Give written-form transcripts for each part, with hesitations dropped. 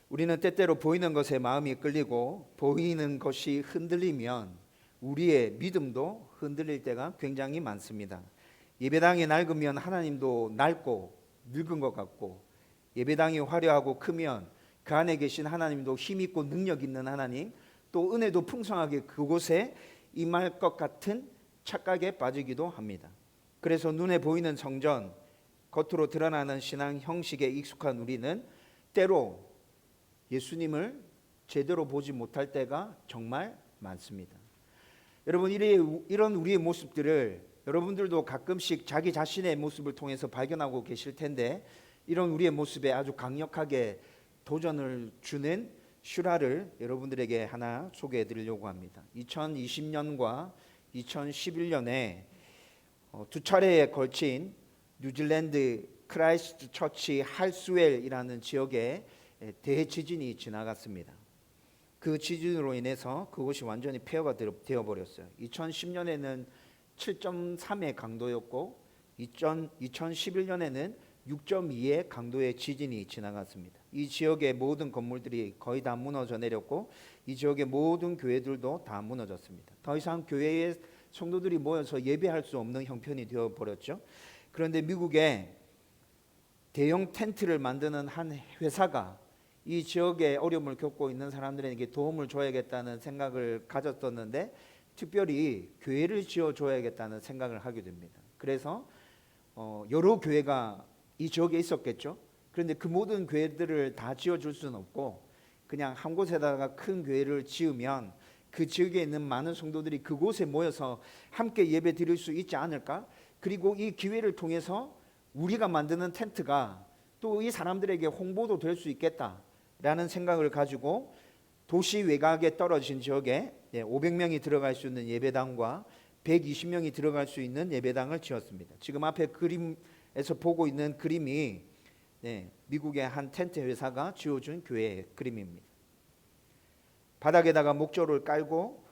우리는 때때로 보이는 것에 마음이 끌리고 보이는 것이 흔들리면 우리의 믿음도 흔들릴 때가 굉장히 많습니다. 예배당이 낡으면 하나님도 낡고 늙은 것 같고, 예배당이 화려하고 크면 그 안에 계신 하나님도 힘있고 능력 있는 하나님, 또 은혜도 풍성하게 그곳에 임할 것 같은 착각에 빠지기도 합니다. 그래서 눈에 보이는 성전, 겉으로 드러나는 신앙 형식에 익숙한 우리는 때로 예수님을 제대로 보지 못할 때가 정말 많습니다. 여러분, 이런 우리의 모습들을 여러분들도 가끔씩 자기 자신의 모습을 통해서 발견하고 계실 텐데, 이런 우리의 모습에 아주 강력하게 도전을 주는 슈라를 여러분들에게 하나 소개해 드리려고 합니다. 2020년과 2011년에 두 차례에 걸친 뉴질랜드 크라이스트 처치 할스웰이라는 지역에 대지진이 지나갔습니다. 그 지진으로 인해서 그곳이 완전히 폐허가 되어버렸어요. 2010년에는 7.3의 강도였고 2011년에는 6.2의 강도의 지진이 지나갔습니다. 이 지역의 모든 건물들이 거의 다 무너져 내렸고 이 지역의 모든 교회들도 다 무너졌습니다. 더 이상 교회에 성도들이 모여서 예배할 수 없는 형편이 되어버렸죠. 그런데 미국에 대형 텐트를 만드는 한 회사가 이 지역에 어려움을 겪고 있는 사람들에게 도움을 줘야겠다는 생각을 가졌었는데, 특별히 교회를 지어줘야겠다는 생각을 하게 됩니다. 그래서 여러 교회가 이 지역에 있었겠죠. 그런데 그 모든 교회들을 다 지어줄 수는 없고 그냥 한 곳에다가 큰 교회를 지으면 그 지역에 있는 많은 성도들이 그곳에 모여서 함께 예배 드릴 수 있지 않을까? 그리고 이 기회를 통해서 우리가 만드는 텐트가 또 이 사람들에게 홍보도 될 수 있겠다라는 생각을 가지고 도시 외곽에 떨어진 지역에 500명이 들어갈 수 있는 예배당과 120명이 들어갈 수 있는 예배당을 지었습니다. 지금 앞에 그림에서 보고 있는 그림이 미국의 한 텐트 회사가 지어준 교회의 그림입니다. 바닥에다가 목조를 깔고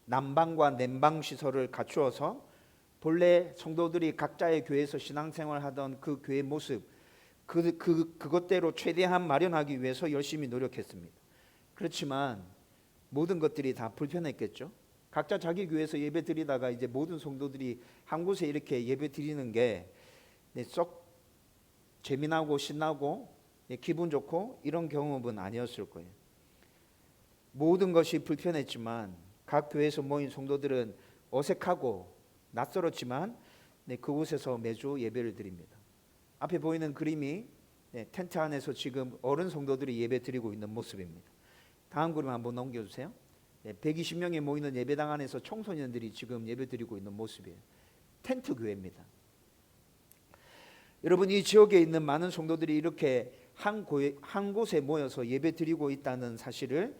난방과 냉방 시설을 갖추어서 본래 성도들이 각자의 교회에서 신앙생활 하던 그 교회 모습, 그것대로 최대한 마련하기 위해서 열심히 노력했습니다. 그렇지만 모든 것들이 다 불편했겠죠. 각자 자기 교회에서 예배 드리다가 이제 모든 성도들이 한 곳에 이렇게 예배 드리는 게 썩 재미나고 신나고 기분 좋고 이런 경험은 아니었을 거예요. 모든 것이 불편했지만 각 교회에서 모인 성도들은 어색하고 낯설었지만 그곳에서 매주 예배를 드립니다. 앞에 보이는 그림이 텐트 안에서 지금 어른 성도들이 예배 드리고 있는 모습입니다. 다음 그림 한번 넘겨주세요. 120명이 모이는 예배당 안에서 청소년들이 지금 예배 드리고 있는 모습이에요. 텐트 교회입니다. 여러분, 이 지역에 있는 많은 성도들이 이렇게 한 곳에 모여서 예배 드리고 있다는 사실을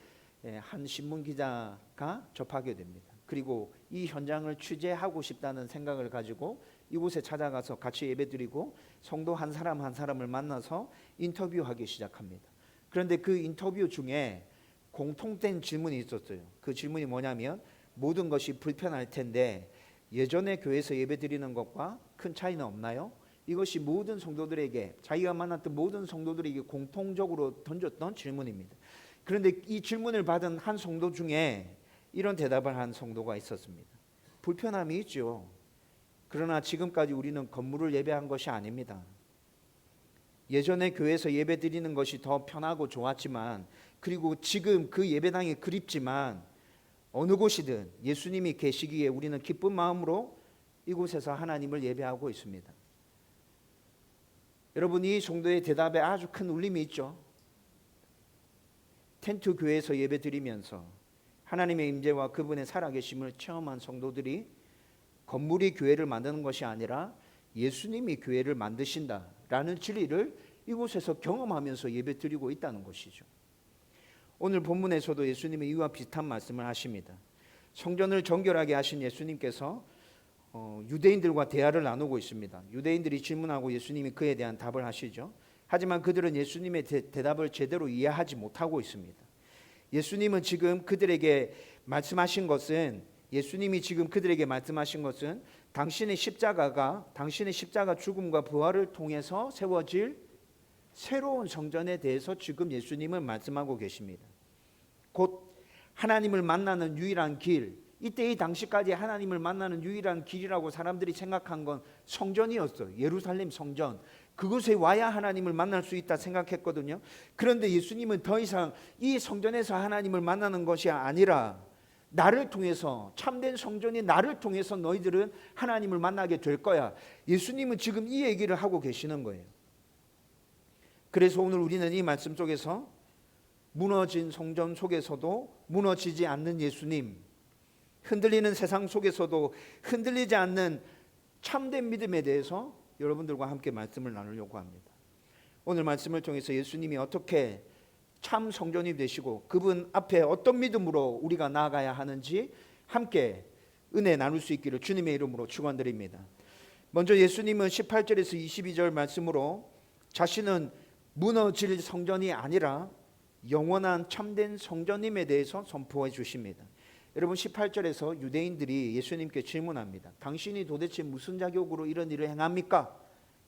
한 신문 기자가 접하게 됩니다. 그리고 이 현장을 취재하고 싶다는 생각을 가지고 이곳에 찾아가서 같이 예배드리고 성도 한 사람 한 사람을 만나서 인터뷰하기 시작합니다. 그런데 그 인터뷰 중에 공통된 질문이 있었어요. 그 질문이 뭐냐면, 모든 것이 불편할 텐데 예전에 교회에서 예배드리는 것과 큰 차이는 없나요? 이것이 모든 성도들에게, 자기가 만났던 모든 성도들에게 공통적으로 던졌던 질문입니다. 그런데 이 질문을 받은 한 성도 중에 이런 대답을 한 성도가 있었습니다. 불편함이 있죠. 그러나 지금까지 우리는 건물을 예배한 것이 아닙니다. 예전에 교회에서 예배 드리는 것이 더 편하고 좋았지만, 그리고 지금 그 예배당이 그립지만 어느 곳이든 예수님이 계시기에 우리는 기쁜 마음으로 이곳에서 하나님을 예배하고 있습니다. 여러분, 이 성도의 대답에 아주 큰 울림이 있죠. 텐트 교회에서 예배 드리면서 하나님의 임재와 그분의 살아계심을 체험한 성도들이 건물이 교회를 만드는 것이 아니라 예수님이 교회를 만드신다라는 진리를 이곳에서 경험하면서 예배 드리고 있다는 것이죠. 오늘 본문에서도 예수님이 이와 비슷한 말씀을 하십니다. 성전을 정결하게 하신 예수님께서 유대인들과 대화를 나누고 있습니다. 유대인들이 질문하고 예수님이 그에 대한 답을 하시죠. 하지만 그들은 예수님의 대답을 제대로 이해하지 못하고 있습니다. 예수님이 지금 그들에게 말씀하신 것은 당신의 십자가 죽음과 부활을 통해서 세워질 새로운 성전에 대해서 지금 예수님은 말씀하고 계십니다. 곧 하나님을 만나는 유일한 길, 이때 이 당시까지 하나님을 만나는 유일한 길이라고 사람들이 생각한 건 성전이었어요. 예루살렘 성전. 그곳에 와야 하나님을 만날 수 있다 생각했거든요. 그런데 예수님은 더 이상 이 성전에서 하나님을 만나는 것이 아니라 나를 통해서, 참된 성전이 나를 통해서 너희들은 하나님을 만나게 될 거야. 예수님은 지금 이 얘기를 하고 계시는 거예요. 그래서 오늘 우리는 이 말씀 속에서 무너진 성전 속에서도 무너지지 않는 예수님, 흔들리는 세상 속에서도 흔들리지 않는 참된 믿음에 대해서 여러분들과 함께 말씀을 나누려고 합니다. 오늘 말씀을 통해서 예수님이 어떻게 참 성전이 되시고 그분 앞에 어떤 믿음으로 우리가 나아가야 하는지 함께 은혜 나눌 수 있기를 주님의 이름으로 축원드립니다. 먼저 예수님은 18절에서 22절 말씀으로 자신은 무너질 성전이 아니라 영원한 참된 성전임에 대해서 선포해 주십니다. 여러분 18절에서 유대인들이 예수님께 질문합니다. 당신이 도대체 무슨 자격으로 이런 일을 행합니까?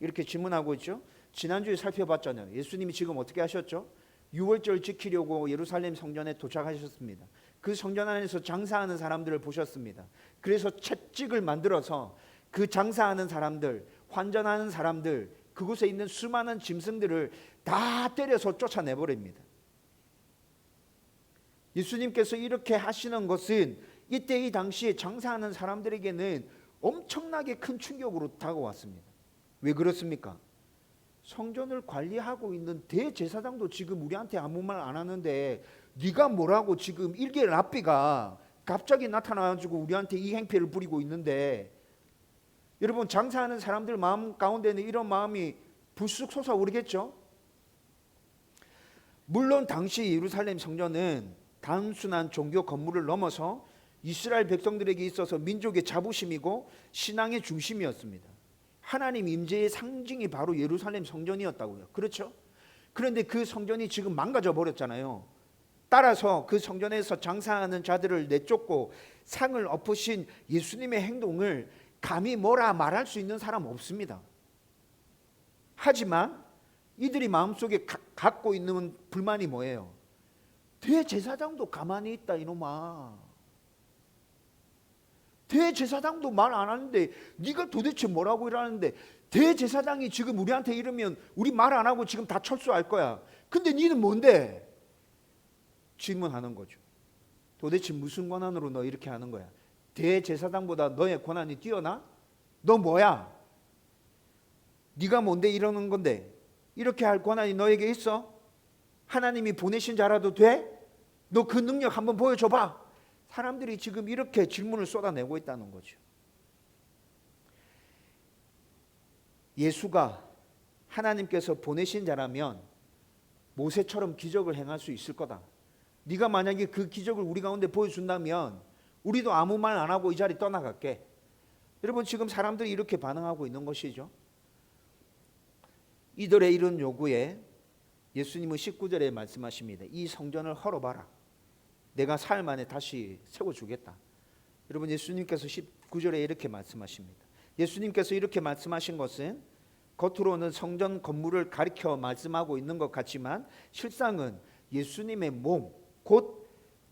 이렇게 질문하고 있죠. 지난주에 살펴봤잖아요. 예수님이 지금 어떻게 하셨죠? 유월절 지키려고 예루살렘 성전에 도착하셨습니다. 그 성전 안에서 장사하는 사람들을 보셨습니다. 그래서 채찍을 만들어서 그 장사하는 사람들, 환전하는 사람들, 그곳에 있는 수많은 짐승들을 다 때려서 쫓아내버립니다. 예수님께서 이렇게 하시는 것은 이때 이 당시에 장사하는 사람들에게는 엄청나게 큰 충격으로 다가왔습니다. 왜 그렇습니까? 성전을 관리하고 있는 대제사장도 지금 우리한테 아무 말 안 하는데 네가 뭐라고 지금 일개 랍비가 갑자기 나타나가지고 우리한테 이 행패를 부리고 있는데, 여러분 장사하는 사람들 마음 가운데는 이런 마음이 불쑥 솟아오르겠죠. 물론 당시 예루살렘 성전은 단순한 종교 건물을 넘어서 이스라엘 백성들에게 있어서 민족의 자부심이고 신앙의 중심이었습니다. 하나님 임재의 상징이 바로 예루살렘 성전이었다고요. 그렇죠? 그런데 그 성전이 지금 망가져 버렸잖아요. 따라서 그 성전에서 장사하는 자들을 내쫓고 상을 엎으신 예수님의 행동을 감히 뭐라 말할 수 있는 사람 없습니다. 하지만 이들이 마음속에 갖고 있는 불만이 뭐예요? 대제사장도 가만히 있다 이놈아. 대제사장도 말 안 하는데 네가 도대체 뭐라고 이러는데, 대제사장이 지금 우리한테 이러면 우리 말 안 하고 지금 다 철수할 거야. 근데 네는 뭔데? 질문하는 거죠. 도대체 무슨 권한으로 너 이렇게 하는 거야? 대제사장보다 너의 권한이 뛰어나? 너 뭐야? 네가 뭔데 이러는 건데? 이렇게 할 권한이 너에게 있어? 하나님이 보내신 자라도 돼? 너 그 능력 한번 보여줘봐. 사람들이 지금 이렇게 질문을 쏟아내고 있다는 거죠. 예수가 하나님께서 보내신 자라면 모세처럼 기적을 행할 수 있을 거다. 네가 만약에 그 기적을 우리 가운데 보여준다면 우리도 아무 말 안 하고 이 자리 떠나갈게. 여러분 지금 사람들이 이렇게 반응하고 있는 것이죠. 이들의 이런 요구에 예수님은 19절에 말씀하십니다. 이 성전을 헐어봐라. 내가 사흘 만에 다시 세워주겠다. 여러분 예수님께서 19절에 이렇게 말씀하십니다. 예수님께서 이렇게 말씀하신 것은 겉으로는 성전 건물을 가리켜 말씀하고 있는 것 같지만 실상은 예수님의 몸, 곧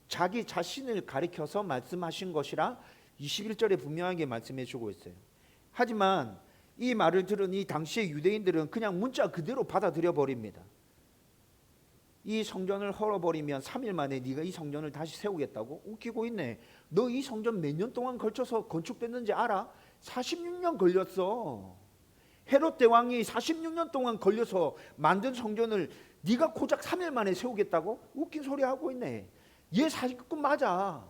자기 자신을 가리켜서 말씀하신 것이라 21절에 분명하게 말씀해 주고 있어요. 하지만 이 말을 들은 이 당시의 유대인들은 그냥 문자 그대로 받아들여 버립니다. 이 성전을 헐어버리면 3일 만에 네가 이 성전을 다시 세우겠다고? 웃기고 있네. 너 이 성전 몇 년 동안 걸쳐서 건축됐는지 알아? 46년 걸렸어. 헤롯 대왕이 46년 동안 걸려서 만든 성전을 네가 고작 3일 만에 세우겠다고? 웃긴 소리 하고 있네. 얘 사기꾼 맞아.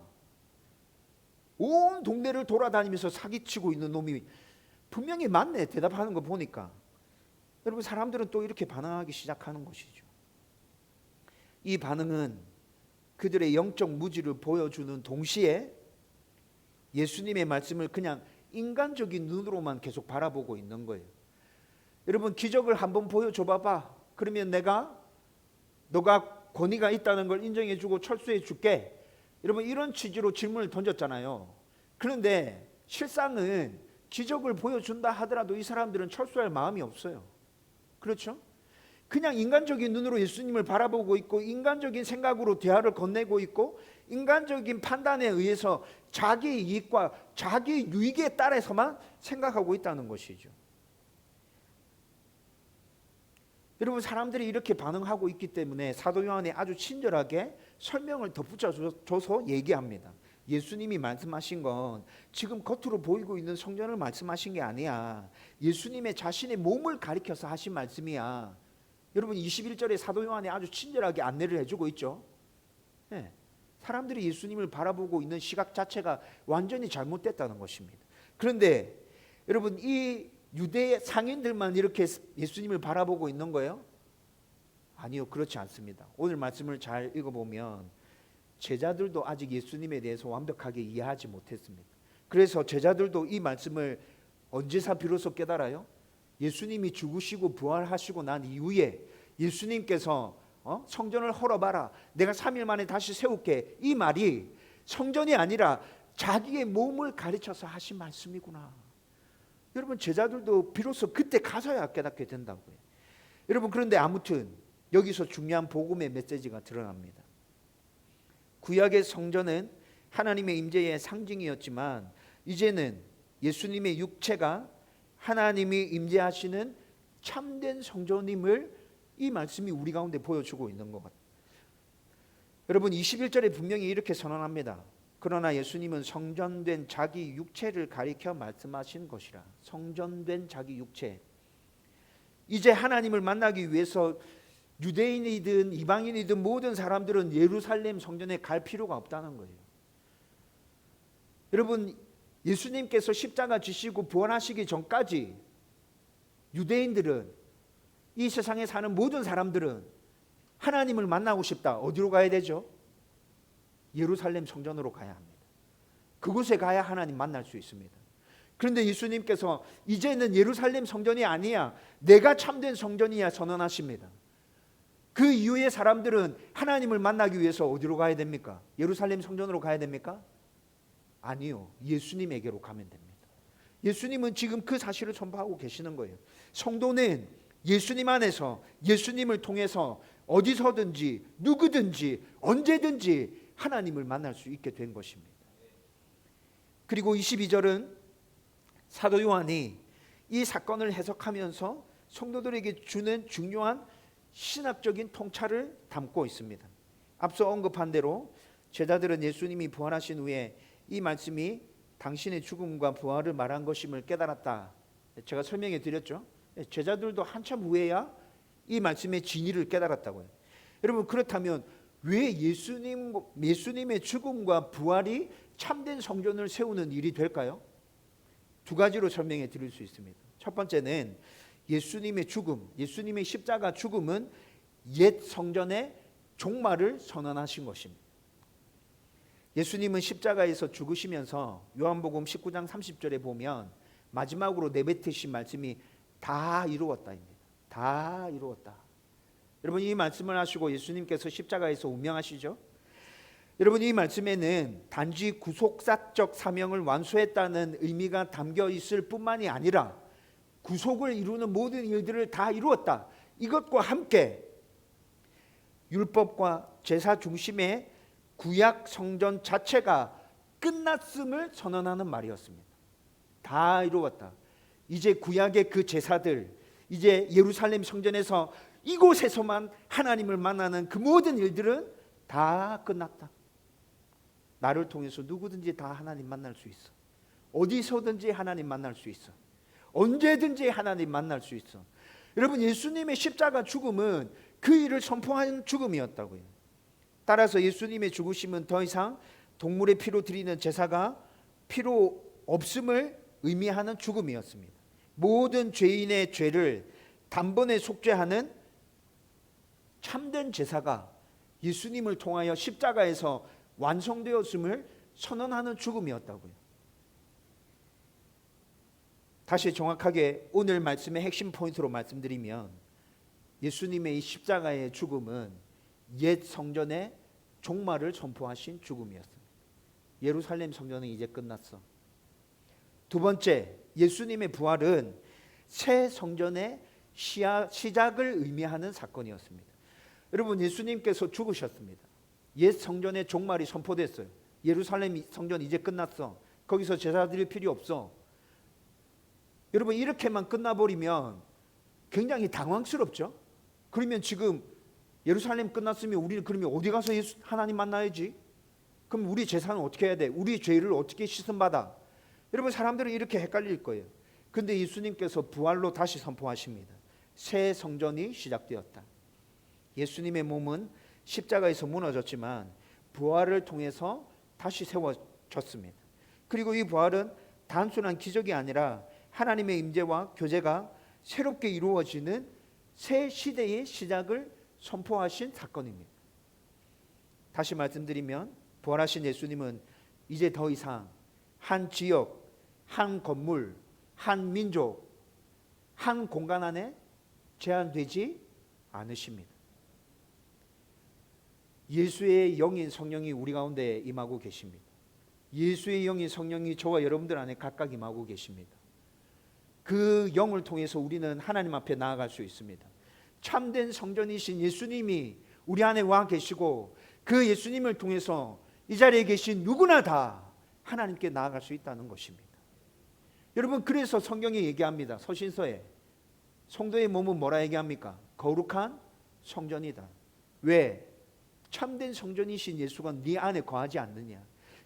온 동네를 돌아다니면서 사기치고 있는 놈이 분명히 맞네. 대답하는 거 보니까. 여러분 사람들은 또 이렇게 반응하기 시작하는 것이죠. 이 반응은 그들의 영적 무지를 보여주는 동시에 예수님의 말씀을 그냥 인간적인 눈으로만 계속 바라보고 있는 거예요. 여러분 기적을 한번 보여줘 봐봐. 그러면 너가 권위가 있다는 걸 인정해 주고 철수해 줄게. 여러분 이런 취지로 질문을 던졌잖아요. 그런데 실상은 기적을 보여준다 하더라도 이 사람들은 철수할 마음이 없어요. 그렇죠? 그냥 인간적인 눈으로 예수님을 바라보고 있고 인간적인 생각으로 대화를 건네고 있고 인간적인 판단에 의해서 자기 이익과 자기 유익에 따라서만 생각하고 있다는 것이죠. 여러분, 사람들이 이렇게 반응하고 있기 때문에 사도 요한이 아주 친절하게 설명을 덧붙여줘서 얘기합니다. 예수님이 말씀하신 건 지금 겉으로 보이고 있는 성전을 말씀하신 게 아니야. 예수님의 자신의 몸을 가리켜서 하신 말씀이야. 여러분, 21절에 사도 요한이 아주 친절하게 안내를 해주고 있죠. 네. 사람들이 예수님을 바라보고 있는 시각 자체가 완전히 잘못됐다는 것입니다. 그런데 여러분, 이 유대 상인들만 이렇게 예수님을 바라보고 있는 거예요? 아니요, 그렇지 않습니다. 오늘 말씀을 잘 읽어보면 제자들도 아직 예수님에 대해서 완벽하게 이해하지 못했습니다. 그래서 제자들도 이 말씀을 언제사 비로소 깨달아요? 예수님이 죽으시고 부활하시고 난 이후에 예수님께서 성전을 헐어봐라, 내가 3일 만에 다시 세울게, 이 말이 성전이 아니라 자기의 몸을 가르쳐서 하신 말씀이구나. 여러분, 제자들도 비로소 그때 가서야 깨닫게 된다고요. 여러분, 그런데 아무튼 여기서 중요한 복음의 메시지가 드러납니다. 구약의 성전은 하나님의 임재의 상징이었지만 이제는 예수님의 육체가 하나님이 임재하시는 참된 성전임을 이 말씀이 우리 가운데 보여주고 있는 것 같아요. 여러분, 21절에 분명히 이렇게 선언합니다. 그러나 예수님은 성전된 자기 육체를 가리켜 말씀하신 것이라. 성전된 자기 육체. 이제 하나님을 만나기 위해서 유대인이든 이방인이든 모든 사람들은 예루살렘 성전에 갈 필요가 없다는 거예요. 여러분, 예수님께서 십자가 지시고 부활하시기 전까지 유대인들은, 이 세상에 사는 모든 사람들은 하나님을 만나고 싶다. 어디로 가야 되죠? 예루살렘 성전으로 가야 합니다. 그곳에 가야 하나님 만날 수 있습니다. 그런데 예수님께서 이제는 예루살렘 성전이 아니야, 내가 참된 성전이야 선언하십니다. 그 이후에 사람들은 하나님을 만나기 위해서 어디로 가야 됩니까? 예루살렘 성전으로 가야 됩니까? 아니요, 예수님에게로 가면 됩니다. 예수님은 지금 그 사실을 선포하고 계시는 거예요. 성도는 예수님 안에서, 예수님을 통해서 어디서든지 누구든지 언제든지 하나님을 만날 수 있게 된 것입니다. 그리고 22절은 사도 요한이 이 사건을 해석하면서 성도들에게 주는 중요한 신학적인 통찰을 담고 있습니다. 앞서 언급한 대로 제자들은 예수님이 부활하신 후에 이 말씀이 당신의 죽음과 부활을 말한 것임을 깨달았다. 제가 설명해 드렸죠. 제자들도 한참 후에야 이 말씀의 진리를 깨달았다고요. 여러분, 그렇다면 왜 예수님의 죽음과 부활이 참된 성전을 세우는 일이 될까요? 두 가지로 설명해 드릴 수 있습니다. 첫 번째는 예수님의 죽음, 예수님의 십자가 죽음은 옛 성전의 종말을 선언하신 것입니다. 예수님은 십자가에서 죽으시면서 요한복음 19장 30절에 보면 마지막으로 내뱉으신 말씀이 다 이루었다입니다. 다 이루었다. 여러분, 이 말씀을 하시고 예수님께서 십자가에서 운명하시죠. 여러분, 이 말씀에는 단지 구속사적 사명을 완수했다는 의미가 담겨 있을 뿐만이 아니라 구속을 이루는 모든 일들을 다 이루었다. 이것과 함께 율법과 제사 중심의 구약 성전 자체가 끝났음을 선언하는 말이었습니다. 다 이루었다. 이제 구약의 그 제사들, 이제 예루살렘 성전에서 이곳에서만 하나님을 만나는 그 모든 일들은 다 끝났다. 나를 통해서 누구든지 다 하나님 만날 수 있어. 어디서든지 하나님 만날 수 있어. 언제든지 하나님 만날 수 있어. 여러분, 예수님의 십자가 죽음은 그 일을 선포한 죽음이었다고요. 따라서 예수님의 죽으심은 더 이상 동물의 피로 드리는 제사가 필요 없음을 의미하는 죽음이었습니다. 모든 죄인의 죄를 단번에 속죄하는 참된 제사가 예수님을 통하여 십자가에서 완성되었음을 선언하는 죽음이었다고요. 다시 정확하게 오늘 말씀의 핵심 포인트로 말씀드리면 예수님의 이 십자가의 죽음은 옛 성전의 종말을 선포하신 죽음이었습니다. 예루살렘 성전은 이제 끝났어. 두 번째, 예수님의 부활은 새 성전의 시작을 의미하는 사건이었습니다. 여러분, 예수님께서 죽으셨습니다. 옛 성전의 종말이 선포됐어요. 예루살렘 성전 이제 끝났어. 거기서 제사 드릴 필요 없어. 여러분, 이렇게만 끝나버리면 굉장히 당황스럽죠. 그러면 지금 예루살렘 끝났으면 우리는 그러면 어디 가서 하나님 만나야지? 그럼 우리 제사는 어떻게 해야 돼? 우리 죄를 어떻게 씻음받아? 여러분, 사람들은 이렇게 헷갈릴 거예요. 근데 예수님께서 부활로 다시 선포하십니다. 새 성전이 시작되었다. 예수님의 몸은 십자가에서 무너졌지만 부활을 통해서 다시 세워졌습니다. 그리고 이 부활은 단순한 기적이 아니라 하나님의 임재와 교제가 새롭게 이루어지는 새 시대의 시작을 선포하신 사건입니다. 다시 말씀드리면 부활하신 예수님은 이제 더 이상 한 지역, 한 건물, 한 민족, 한 공간 안에 제한되지 않으십니다. 예수의 영인 성령이 우리 가운데 임하고 계십니다. 예수의 영인 성령이 저와 여러분들 안에 각각 임하고 계십니다. 그 영을 통해서 우리는 하나님 앞에 나아갈 수 있습니다. 참된 성전이신 예수님이 우리 안에 와 계시고 그 예수님을 통해서 이 자리에 계신 누구나 다 하나님께 나아갈 수 있다는 것입니다. 여러분, 그래서 성경이 얘기합니다. 서신서에 성도의 몸은 뭐라 얘기합니까? 거룩한 성전이다. 왜? 참된 성전이신 예수가 네 안에 거하지 않느냐?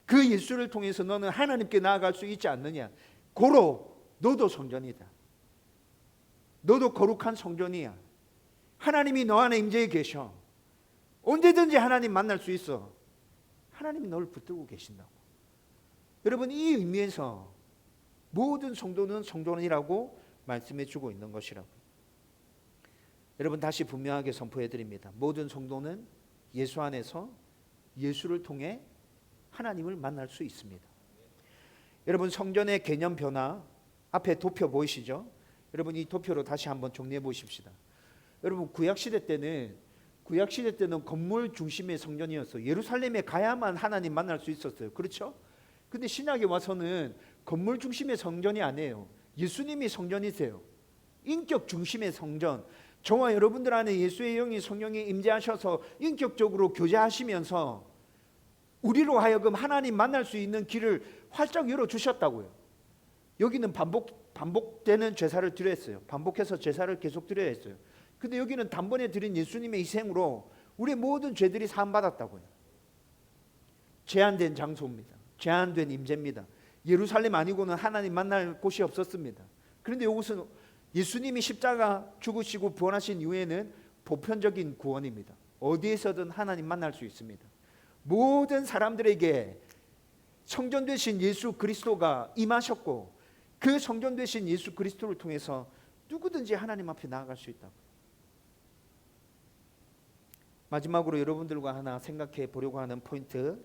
그 예수를 통해서 너는 하나님께 나아갈 수 있지 않느냐? 고로 너도 성전이다. 너도 거룩한 성전이야. 하나님이 너 안에 임재해 계셔. 언제든지 하나님 만날 수 있어. 하나님이 너를 붙들고 계신다고. 여러분, 이 의미에서 모든 성도는 성전이라고 말씀해 주고 있는 것이라고. 여러분, 다시 분명하게 선포해 드립니다. 모든 성도는 예수 안에서 예수를 통해 하나님을 만날 수 있습니다. 여러분, 성전의 개념 변화 앞에 도표 보이시죠? 여러분, 이 도표로 다시 한번 정리해 보십시다. 여러분, 구약시대 때는 건물 중심의 성전이었어요. 예루살렘에 가야만 하나님 만날 수 있었어요. 그렇죠? 근데 신약에 와서는 건물 중심의 성전이 아니에요. 예수님이 성전이세요. 인격 중심의 성전. 저와 여러분들 안에 예수의 영이 성령이 임재하셔서 인격적으로 교제하시면서 우리로 하여금 하나님 만날 수 있는 길을 활짝 열어주셨다고요. 여기는 반복되는 제사를 드려야 했어요. 반복해서 제사를 계속 드려야 했어요. 근데 여기는 단번에 드린 예수님의 희생으로 우리의 모든 죄들이 사함받았다고요. 제한된 장소입니다. 제한된 임재입니다. 예루살렘 아니고는 하나님 만날 곳이 없었습니다. 그런데 이것은 예수님이 십자가 죽으시고 부활하신 이후에는 보편적인 구원입니다. 어디에서든 하나님 만날 수 있습니다. 모든 사람들에게 성전 되신 예수 그리스도가 임하셨고 그 성전 되신 예수 그리스도를 통해서 누구든지 하나님 앞에 나아갈 수 있다고. 마지막으로 여러분들과 하나 생각해 보려고 하는 포인트,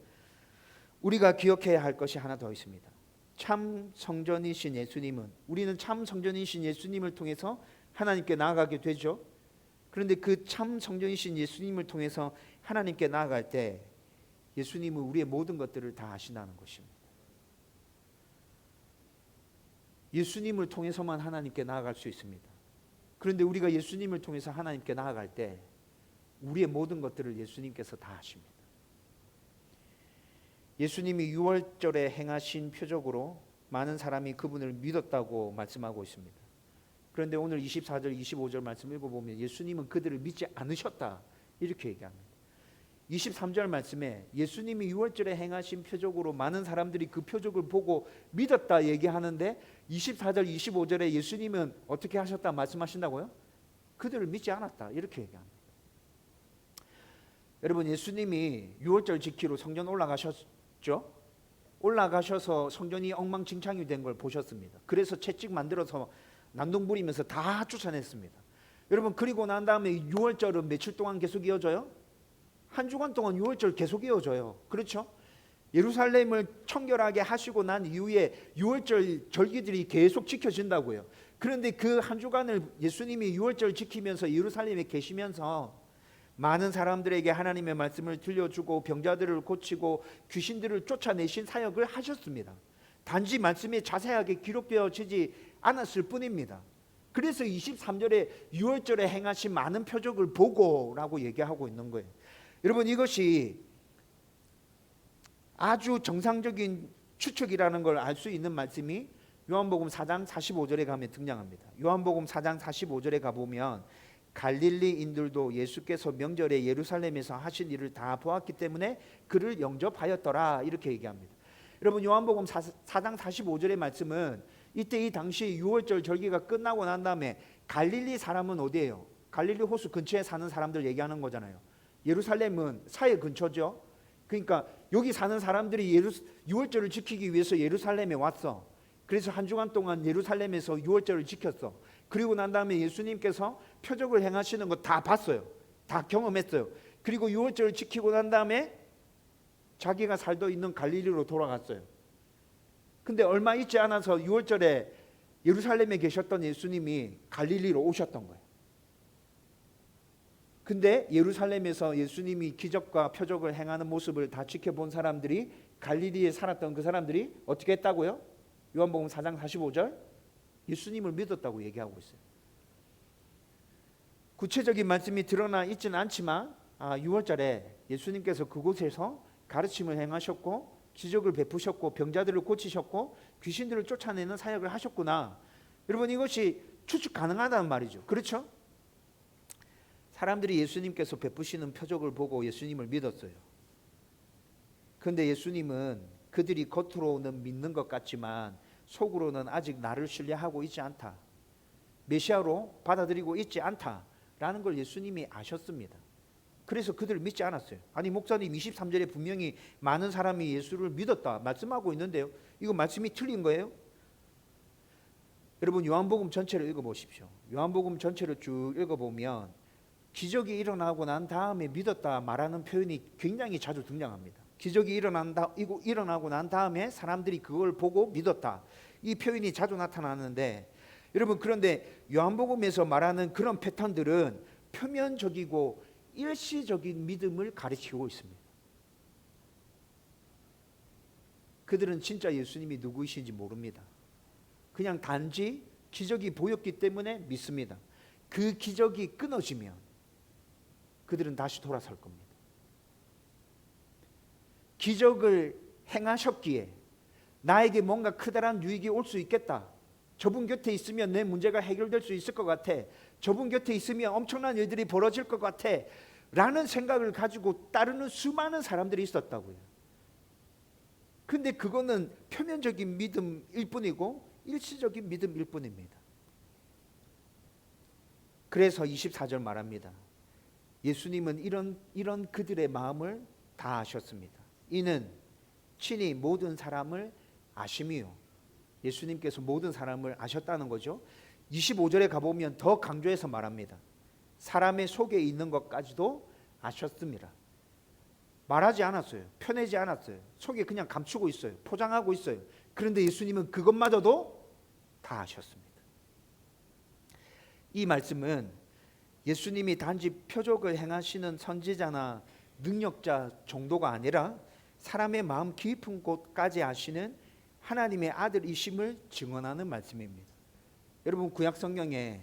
우리가 기억해야 할 것이 하나 더 있습니다. 참 성전이신 예수님은, 우리는 참 성전이신 예수님을 통해서 하나님께 나아가게 되죠. 그런데 그 참 성전이신 예수님을 통해서 하나님께 나아갈 때 예수님은 우리의 모든 것들을 다 아신다는 것입니다. 예수님을 통해서만 하나님께 나아갈 수 있습니다. 그런데 우리가 예수님을 통해서 하나님께 나아갈 때 우리의 모든 것들을 예수님께서 다 아십니다. 예수님이 유월절에 행하신 표적으로 많은 사람이 그분을 믿었다고 말씀하고 있습니다. 그런데 오늘 24절 25절 말씀 읽어보면 예수님은 그들을 믿지 않으셨다 이렇게 얘기합니다. 23절 말씀에 예수님이 유월절에 행하신 표적으로 많은 사람들이 그 표적을 보고 믿었다 얘기하는데 24절 25절에 예수님은 어떻게 하셨다 말씀하신다고요? 그들을 믿지 않았다 이렇게 얘기합니다. 여러분, 예수님이 유월절 지키러 성전 올라가셨죠? 올라가셔서 성전이 엉망진창이 된 걸 보셨습니다. 그래서 채찍 만들어서 난동 부리면서 다 쫓아냈습니다. 여러분, 그리고 난 다음에 유월절은 며칠 동안 계속 이어져요? 한 주간 동안 유월절 계속 이어져요. 그렇죠? 예루살렘을 청결하게 하시고 난 이후에 유월절 절기들이 계속 지켜진다고요. 그런데 그 한 주간을 예수님이 유월절 지키면서 예루살렘에 계시면서 많은 사람들에게 하나님의 말씀을 들려주고 병자들을 고치고 귀신들을 쫓아내신 사역을 하셨습니다. 단지 말씀이 자세하게 기록되어지지 않았을 뿐입니다. 그래서 23절에 6월절에 행하신 많은 표적을 보고라고 얘기하고 있는 거예요. 여러분, 이것이 아주 정상적인 추측이라는 걸 알 수 있는 말씀이 요한복음 4장 45절에 가면 등장합니다. 요한복음 4장 45절에 가보면 갈릴리인들도 예수께서 명절에 예루살렘에서 하신 일을 다 보았기 때문에 그를 영접하였더라, 이렇게 얘기합니다. 여러분, 요한복음 4장 45절의 말씀은 이때 이 당시 6월절 절기가 끝나고 난 다음에 갈릴리 사람은 어디예요? 갈릴리 호수 근처에 사는 사람들 얘기하는 거잖아요. 예루살렘은 사해 근처죠. 그러니까 여기 사는 사람들이 6월절을 지키기 위해서 예루살렘에 왔어. 그래서 한 주간 동안 예루살렘에서 6월절을 지켰어. 그리고 난 다음에 예수님께서 표적을 행하시는 거 다 봤어요. 다 경험했어요. 그리고 6월절을 지키고 난 다음에 자기가 살던 있는 갈릴리로 돌아갔어요. 근데 얼마 있지 않아서 6월절에 예루살렘에 계셨던 예수님이 갈릴리로 오셨던 거예요. 근데 예루살렘에서 예수님이 기적과 표적을 행하는 모습을 다 지켜본 사람들이, 갈릴리에 살았던 그 사람들이 어떻게 했다고요? 요한복음 4장 45절, 예수님을 믿었다고 얘기하고 있어요. 구체적인 말씀이 드러나 있지는 않지만 6월절에 예수님께서 그곳에서 가르침을 행하셨고 기적을 베푸셨고 병자들을 고치셨고 귀신들을 쫓아내는 사역을 하셨구나. 여러분, 이것이 추측 가능하다는 말이죠. 그렇죠? 사람들이 예수님께서 베푸시는 표적을 보고 예수님을 믿었어요. 그런데 예수님은 그들이 겉으로는 믿는 것 같지만 속으로는 아직 나를 신뢰하고 있지 않다, 메시아로 받아들이고 있지 않다라는 걸 예수님이 아셨습니다. 그래서 그들을 믿지 않았어요. 아니, 목사님 23절에 분명히 많은 사람이 예수를 믿었다 말씀하고 있는데요, 이거 말씀이 틀린 거예요? 여러분, 요한복음 전체를 읽어보십시오. 요한복음 전체를 쭉 읽어보면 기적이 일어나고 난 다음에 믿었다 말하는 표현이 굉장히 자주 등장합니다. 기적이 일어나고 난 다음에 사람들이 그걸 보고 믿었다, 이 표현이 자주 나타나는데, 여러분, 그런데 요한복음에서 말하는 그런 패턴들은 표면적이고 일시적인 믿음을 가르치고 있습니다. 그들은 진짜 예수님이 누구이신지 모릅니다. 그냥 단지 기적이 보였기 때문에 믿습니다. 그 기적이 끊어지면 그들은 다시 돌아설 겁니다. 기적을 행하셨기에 나에게 뭔가 크다란 유익이 올 수 있겠다, 저분 곁에 있으면 내 문제가 해결될 수 있을 것 같아, 저분 곁에 있으면 엄청난 일들이 벌어질 것 같아 라는 생각을 가지고 따르는 수많은 사람들이 있었다고요. 근데 그거는 표면적인 믿음일 뿐이고 일시적인 믿음일 뿐입니다. 그래서 24절 말합니다. 예수님은 이런 그들의 마음을 다 아셨습니다. 이는 친히 모든 사람을 아심이요. 예수님께서 모든 사람을 아셨다는 거죠. 25절에 가보면 더 강조해서 말합니다. 사람의 속에 있는 것까지도 아셨습니다. 말하지 않았어요. 펴내지 않았어요. 속에 그냥 감추고 있어요. 포장하고 있어요. 그런데 예수님은 그것마저도 다 아셨습니다. 이 말씀은 예수님이 단지 표적을 행하시는 선지자나 능력자 정도가 아니라 사람의 마음 깊은 곳까지 아시는 하나님의 아들이심을 증언하는 말씀입니다. 여러분, 구약 성경에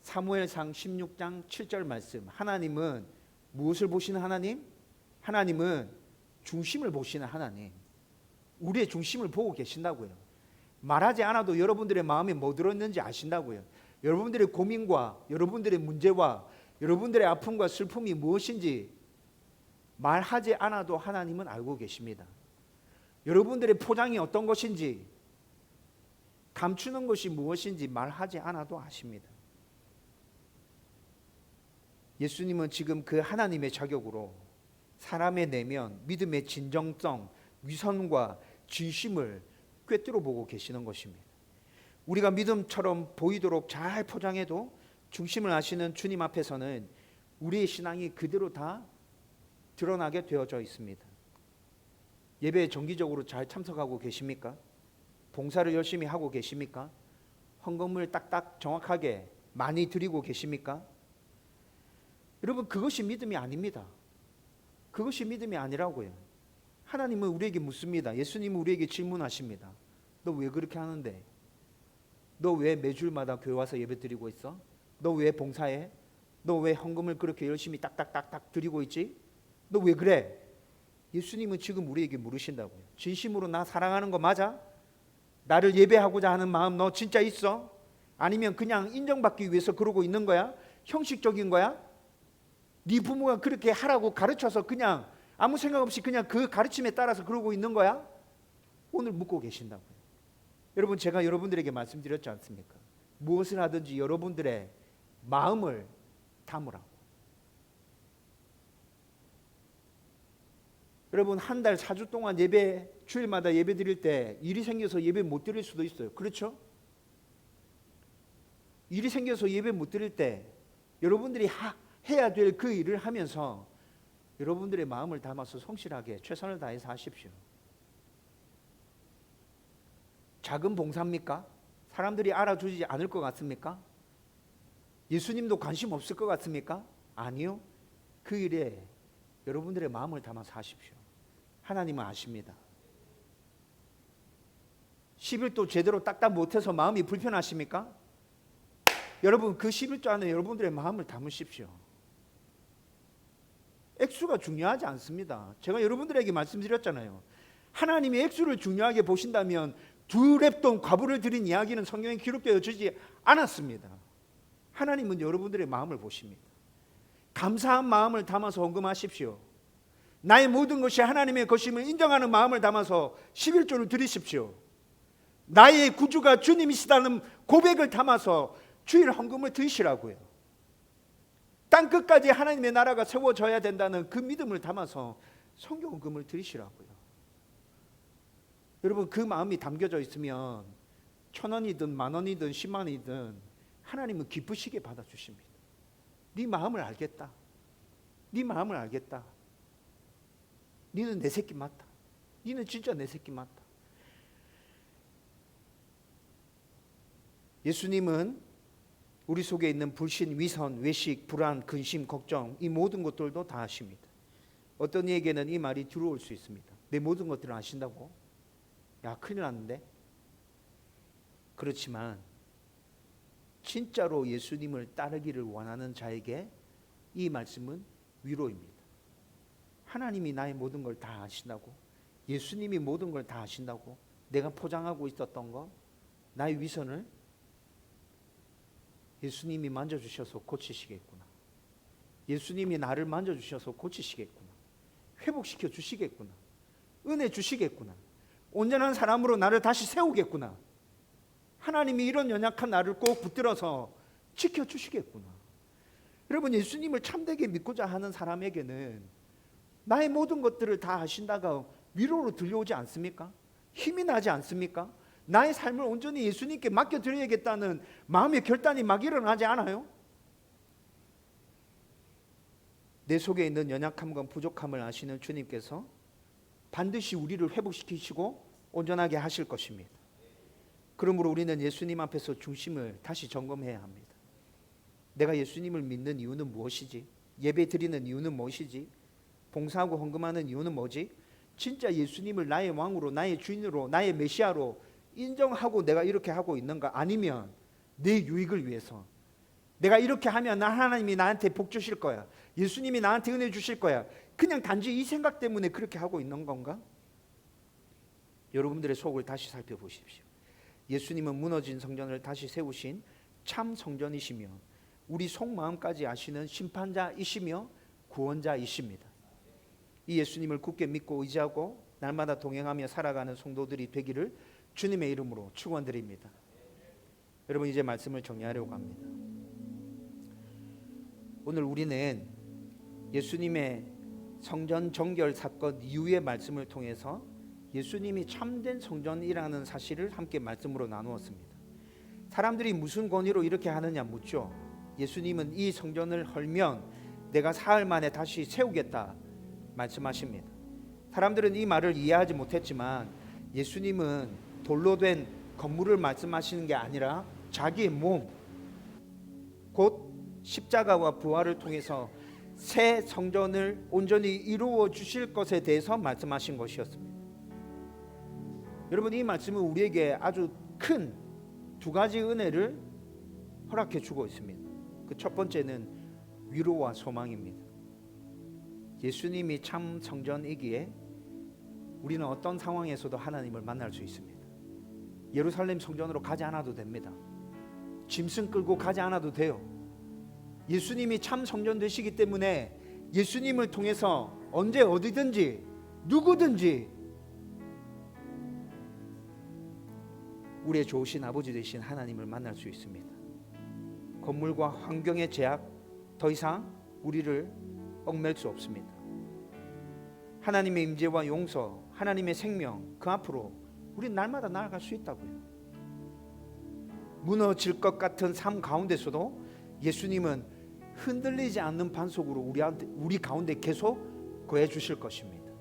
사무엘상 16장 7절 말씀, 하나님은 무엇을 보시는 하나님? 하나님은 중심을 보시는 하나님, 우리의 중심을 보고 계신다고요. 말하지 않아도 여러분들의 마음에 뭐 들었는지 아신다고요. 여러분들의 고민과 여러분들의 문제와 여러분들의 아픔과 슬픔이 무엇인지 말하지 않아도 하나님은 알고 계십니다. 여러분들의 포장이 어떤 것인지, 감추는 것이 무엇인지 말하지 않아도 아십니다. 예수님은 지금 그 하나님의 자격으로 사람의 내면, 믿음의 진정성, 위선과 진심을 꿰뚫어 보고 계시는 것입니다. 우리가 믿음처럼 보이도록 잘 포장해도 중심을 아시는 주님 앞에서는 우리의 신앙이 그대로 다 드러나게 되어져 있습니다. 예배에 정기적으로 잘 참석하고 계십니까? 봉사를 열심히 하고 계십니까? 헌금을 딱딱 정확하게 많이 드리고 계십니까? 여러분, 그것이 믿음이 아닙니다. 그것이 믿음이 아니라고요. 하나님은 우리에게 묻습니다. 예수님은 우리에게 질문하십니다. 너 왜 그렇게 하는데? 너 왜 매주일마다 교회 와서 예배 드리고 있어? 너 왜 봉사해? 너 왜 헌금을 그렇게 열심히 딱딱딱딱 드리고 있지? 너 왜 그래? 예수님은 지금 우리에게 물으신다고요. 진심으로 나 사랑하는 거 맞아? 나를 예배하고자 하는 마음 너 진짜 있어? 아니면 그냥 인정받기 위해서 그러고 있는 거야? 형식적인 거야? 네 부모가 그렇게 하라고 가르쳐서 그냥 아무 생각 없이 그냥 그 가르침에 따라서 그러고 있는 거야? 오늘 묻고 계신다고요. 여러분, 제가 여러분들에게 말씀드렸지 않습니까? 무엇을 하든지 여러분들의 마음을 담으라고. 여러분, 한 달 4주 동안 예배, 주일마다 예배 드릴 때 일이 생겨서 예배 못 드릴 수도 있어요. 그렇죠? 일이 생겨서 예배 못 드릴 때 여러분들이 해야 될 그 일을 하면서 여러분들의 마음을 담아서 성실하게 최선을 다해서 하십시오. 작은 봉사입니까? 사람들이 알아주지 않을 것 같습니까? 예수님도 관심 없을 것 같습니까? 아니요. 그 일에 여러분들의 마음을 담아서 하십시오. 하나님은 아십니다. 11도 제대로 딱딱 못해서 마음이 불편하십니까? 여러분, 그 11조 안에 여러분들의 마음을 담으십시오. 액수가 중요하지 않습니다. 제가 여러분들에게 말씀드렸잖아요. 하나님이 액수를 중요하게 보신다면 2렙돈 과부를 드린 이야기는 성경에 기록되어 주지 않았습니다. 하나님은 여러분들의 마음을 보십니다. 감사한 마음을 담아서 헌금하십시오. 나의 모든 것이 하나님의 것임을 인정하는 마음을 담아서 11조를 드리십시오. 나의 구주가 주님이시다는 고백을 담아서 주일 헌금을 드리시라고요. 땅끝까지 하나님의 나라가 세워져야 된다는 그 믿음을 담아서 성경헌금을 드리시라고요. 여러분, 그 마음이 담겨져 있으면 1,000원이든 10,000원이든 100,000원이든 하나님은 기쁘시게 받아주십니다. 네 마음을 알겠다. 네 마음을 알겠다. 너는 내 새끼 맞다. 너는 진짜 내 새끼 맞다. 예수님은 우리 속에 있는 불신, 위선, 외식, 불안, 근심, 걱정, 이 모든 것들도 다 아십니다. 어떤 이에게는 이 말이 들어올 수 있습니다. 내 모든 것들을 아신다고? 야, 큰일 났는데? 그렇지만 진짜로 예수님을 따르기를 원하는 자에게 이 말씀은 위로입니다. 하나님이 나의 모든 걸 다 아신다고? 예수님이 모든 걸 다 아신다고? 내가 포장하고 있었던 거, 나의 위선을 예수님이 만져주셔서 고치시겠구나. 예수님이 나를 만져주셔서 고치시겠구나. 회복시켜 주시겠구나. 은혜 주시겠구나. 온전한 사람으로 나를 다시 세우겠구나. 하나님이 이런 연약한 나를 꼭 붙들어서 지켜주시겠구나. 여러분, 예수님을 참되게 믿고자 하는 사람에게는 나의 모든 것들을 다 하신다가 위로로 들려오지 않습니까? 힘이 나지 않습니까? 나의 삶을 온전히 예수님께 맡겨드려야겠다는 마음의 결단이 막 일어나지 않아요? 내 속에 있는 연약함과 부족함을 아시는 주님께서 반드시 우리를 회복시키시고 온전하게 하실 것입니다. 그러므로 우리는 예수님 앞에서 중심을 다시 점검해야 합니다. 내가 예수님을 믿는 이유는 무엇이지? 예배 드리는 이유는 무엇이지? 봉사하고 헌금하는 이유는 뭐지? 진짜 예수님을 나의 왕으로, 나의 주인으로, 나의 메시아로 인정하고 내가 이렇게 하고 있는가? 아니면 내 유익을 위해서 내가 이렇게 하면 하나님이 나한테 복 주실 거야, 예수님이 나한테 은혜 주실 거야, 그냥 단지 이 생각 때문에 그렇게 하고 있는 건가? 여러분들의 속을 다시 살펴보십시오. 예수님은 무너진 성전을 다시 세우신 참 성전이시며 우리 속마음까지 아시는 심판자이시며 구원자이십니다. 이 예수님을 굳게 믿고 의지하고 날마다 동행하며 살아가는 성도들이 되기를 주님의 이름으로 축원드립니다. 여러분, 이제 말씀을 정리하려고 합니다. 오늘 우리는 예수님의 성전 정결 사건 이후의 말씀을 통해서 예수님이 참된 성전이라는 사실을 함께 말씀으로 나누었습니다. 사람들이 무슨 권위로 이렇게 하느냐 묻죠. 예수님은 이 성전을 헐면 내가 사흘 만에 다시 세우겠다 말씀하십니다. 사람들은 이 말을 이해하지 못했지만 예수님은 돌로 된 건물을 말씀하시는 게 아니라 자기의 몸, 곧 십자가와 부활을 통해서 새 성전을 온전히 이루어 주실 것에 대해서 말씀하신 것이었습니다. 여러분, 이 말씀은 우리에게 아주 큰 두 가지 은혜를 허락해 주고 있습니다. 그 첫 번째는 위로와 소망입니다. 예수님이 참 성전이기에 우리는 어떤 상황에서도 하나님을 만날 수 있습니다. 예루살렘 성전으로 가지 않아도 됩니다. 짐승 끌고 가지 않아도 돼요. 예수님이 참 성전 되시기 때문에 예수님을 통해서 언제 어디든지 누구든지 우리의 좋으신 아버지 되신 하나님을 만날 수 있습니다. 건물과 환경의 제약 더 이상 우리를 얽맬 수 없습니다. 하나님의 임재와 용서, 하나님의 생명, 그 앞으로 우리는 날마다 나아갈 수 있다고요. 무너질 것 같은 삶 가운데서도 예수님은 흔들리지 않는 반석으로 우리 가운데 계속 거해 주실 것입니다.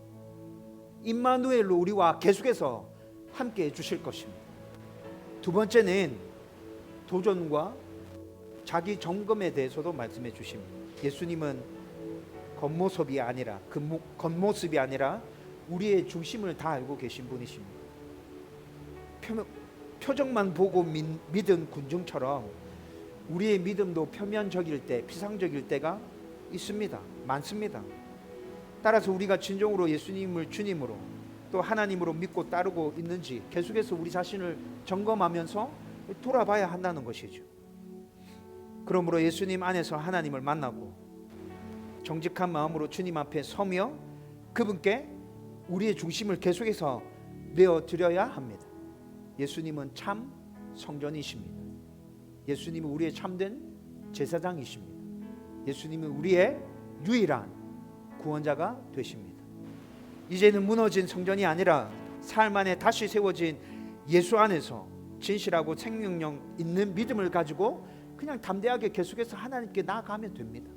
임마누엘로 우리와 계속해서 함께 해 주실 것입니다. 두 번째는 도전과 자기 점검에 대해서도 말씀해 주십니다. 예수님은 겉모습이 아니라 겉모습이 아니라 우리의 중심을 다 알고 계신 분이십니다. 표정만 보고 믿은 군중처럼 우리의 믿음도 표면적일 때, 피상적일 때가 있습니다. 많습니다. 따라서 우리가 진정으로 예수님을 주님으로 또 하나님으로 믿고 따르고 있는지 계속해서 우리 자신을 점검하면서 돌아봐야 한다는 것이죠. 그러므로 예수님 안에서 하나님을 만나고 정직한 마음으로 주님 앞에 서며 그분께 우리의 중심을 계속해서 내어드려야 합니다. 예수님은 참 성전이십니다. 예수님은 우리의 참된 제사장이십니다. 예수님은 우리의 유일한 구원자가 되십니다. 이제는 무너진 성전이 아니라 삶 안에 다시 세워진 예수 안에서 진실하고 생명력 있는 믿음을 가지고 그냥 담대하게 계속해서 하나님께 나아가면 됩니다.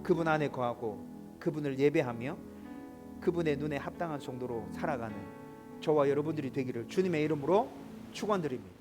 그분 안에 거하고 그분을 예배하며 그분의 눈에 합당한 정도로 살아가는 저와 여러분들이 되기를 주님의 이름으로 축원드립니다.